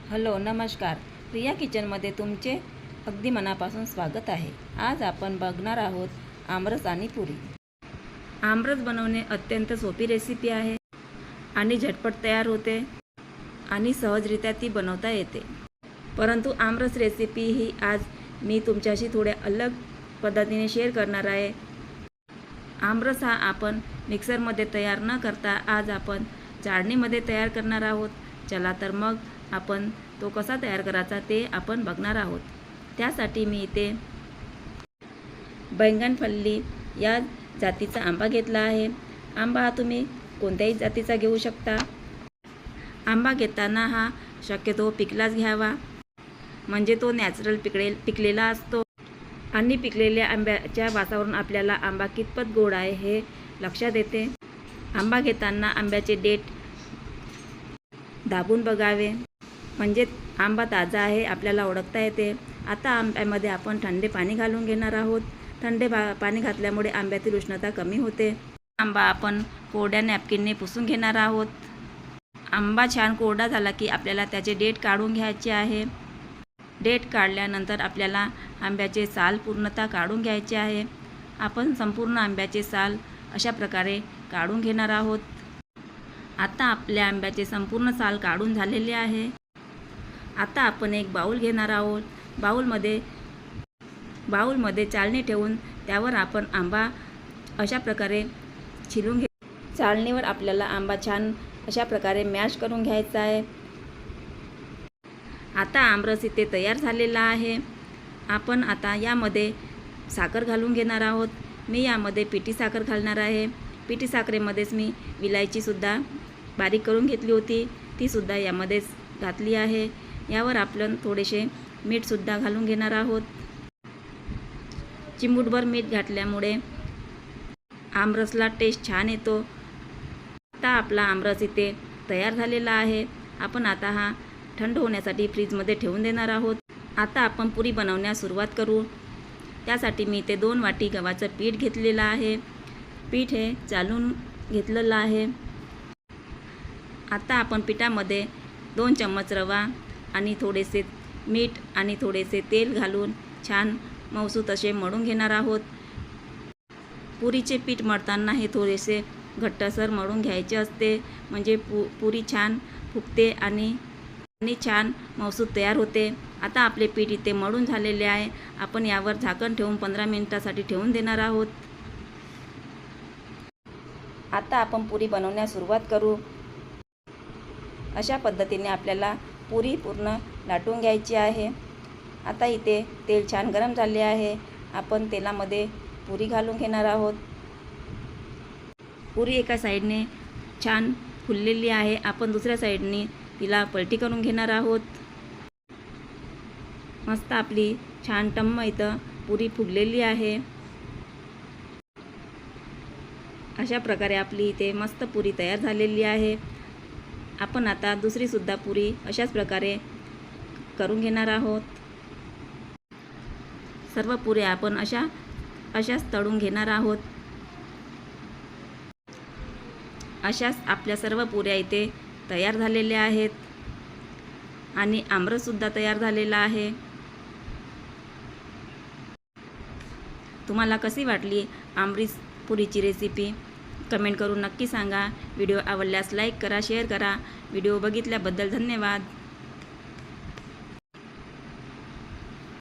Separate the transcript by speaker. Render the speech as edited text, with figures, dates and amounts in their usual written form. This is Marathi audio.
Speaker 1: हॅलो नमस्कार. प्रिया किचनमध्ये तुमचे अगदी मनापासून स्वागत आहे. आज आपण बघणार आहोत आमरस आणि पुरी. आमरस बनवणे अत्यंत सोपी रेसिपी आहे आणि झटपट तयार होते आणि सहजरित्या ती बनवता येते. परंतु आमरस रेसिपी ही आज मी तुमच्याशी थोड्या अलग पद्धतीने शेअर करणार आहे. आमरस हा आपण मिक्सरमध्ये तयार न करता आज आपण चाळणीमध्ये तयार करणार आहोत. चला तर मग आपण तो कसा तयार करायचा ते आपण बघणार आहोत. त्यासाठी मी इथे बैंगनफल्ली या जातीचा आंबा घेतला आहे. आंबा हा तुम्ही कोणत्याही जातीचा घेऊ शकता. आंबा घेताना हा शक्यतो पिकलाच घ्यावा, म्हणजे तो नॅचरल पिकलेला असतो आणि पिकलेल्या आंब्याच्या वासावरून आपल्याला आंबा कितपत गोड आहे हे लक्षात येते. आंबा घेताना आंब्याचे देठ दाबून बघावे, म्हणजे आंबा ताजा आहे आपल्याला ओळखता येते. आता आंब्यामध्ये आपण थंडे पाणी घालून घेणार आहोत. थंडे पाणी घातल्यामुळे आंब्यातील उष्णता कमी होते. आंबा आपण कोरड्या नॅपकिनने पुसून घेणार आहोत. आंबा छान कोरडा झाला की आपल्याला त्याचे देठ काढून घ्यायचे आहे. देठ काढल्यानंतर आपल्याला आंब्याचे साल पूर्णतः काढून घ्यायचे आहे. आपण संपूर्ण आंब्याचे साल अशा प्रकारे काढून घेणार आहोत. आता आपल्या आंब्याचे संपूर्ण साल काढून झालेले आहे. आता आपण एक बाऊल घेणार आहोत. बाऊलमध्ये चाळणी ठेवून त्यावर आपण आंबा अशा प्रकारे छिलून चाळणीवर आपल्याला आंबा छान अशा प्रकारे मॅश करून घ्यायचा आहे. आता आमरस इथे तयार झालेला आहे. आपण आता यामध्ये साखर घालून घेणार आहोत. मी यामध्ये पिठी साखर घालणार आहे. पिठी साखरेमध्येच मी विलायचीसुद्धा बारीक करून घेतली होती, तीसुद्धा यामध्येच घातली आहे. यावर आपण थोडेसे मीठसुद्धा घालून घेणार आहोत. चिमूटभर मीठ घातल्यामुळे आमरसला टेस्ट छान येतो. आता आपला आमरस इथे तयार झालेला आहे. आपण आता हा थंड होण्यासाठी फ्रीजमध्ये ठेवून देणार आहोत. आता आपण पुरी बनवण्यास सुरुवात करू. त्यासाठी मी इथे 2 वाटी गव्हाचं पीठ घेतलेलं आहे. पीठ हे चालून घेतलेलं आहे. आता आपण पिठामध्ये 2 चम्मच रवा आणि थोडेसे मीठ आणि थोडेसे तेल घालून छान मऊसूत असे मळून घेणार आहोत. पुरीचे पीठ मळताना हे थोडेसे घट्टसर मळून घ्यायचे असते, म्हणजे पुरी छान फुगते आणि छान मऊसूत तयार होते. आता आपले पीठ इथे मळून झालेले आहे. आपण यावर झाकण ठेवून 15 मिनिटासाठी ठेवून देणार आहोत. आता आपण पुरी बनवण्यास सुरुवात करू. अशा पद्धतीने आपल्याला पुरी पूर्ण लाटून घ्यायची आहे. आता इथे तेल छान गरम झाले आहे. आपण तेलामध्ये पुरी घालून घेणार आहोत. पुरी एका साईडने छान फुललेली आहे. आपण दुसऱ्या साईडने तिला पलटी करून घेणार आहोत. मस्त आपली छान टम्म इथं पुरी फुगलेली आहे. अशा प्रकारे आपली इथे मस्त पुरी तयार झालेली आहे. आपण आता दुसरीसुद्धा पुरी अशाच प्रकारे करून घेणार आहोत. सर्व पुऱ्या आपण अशाच तळून घेणार आहोत. अशाच आपल्या सर्व पुऱ्या इथे तयार झालेल्या आहेत आणि आमरससुद्धा तयार झालेला आहे. तुम्हाला कशी वाटली आमरस पुरीची रेसिपी कमेंट करून नक्की सांगा. व्हिडिओ आवडल्यास लाईक करा, शेअर करा. व्हिडिओ बघितल्याबद्दल धन्यवाद.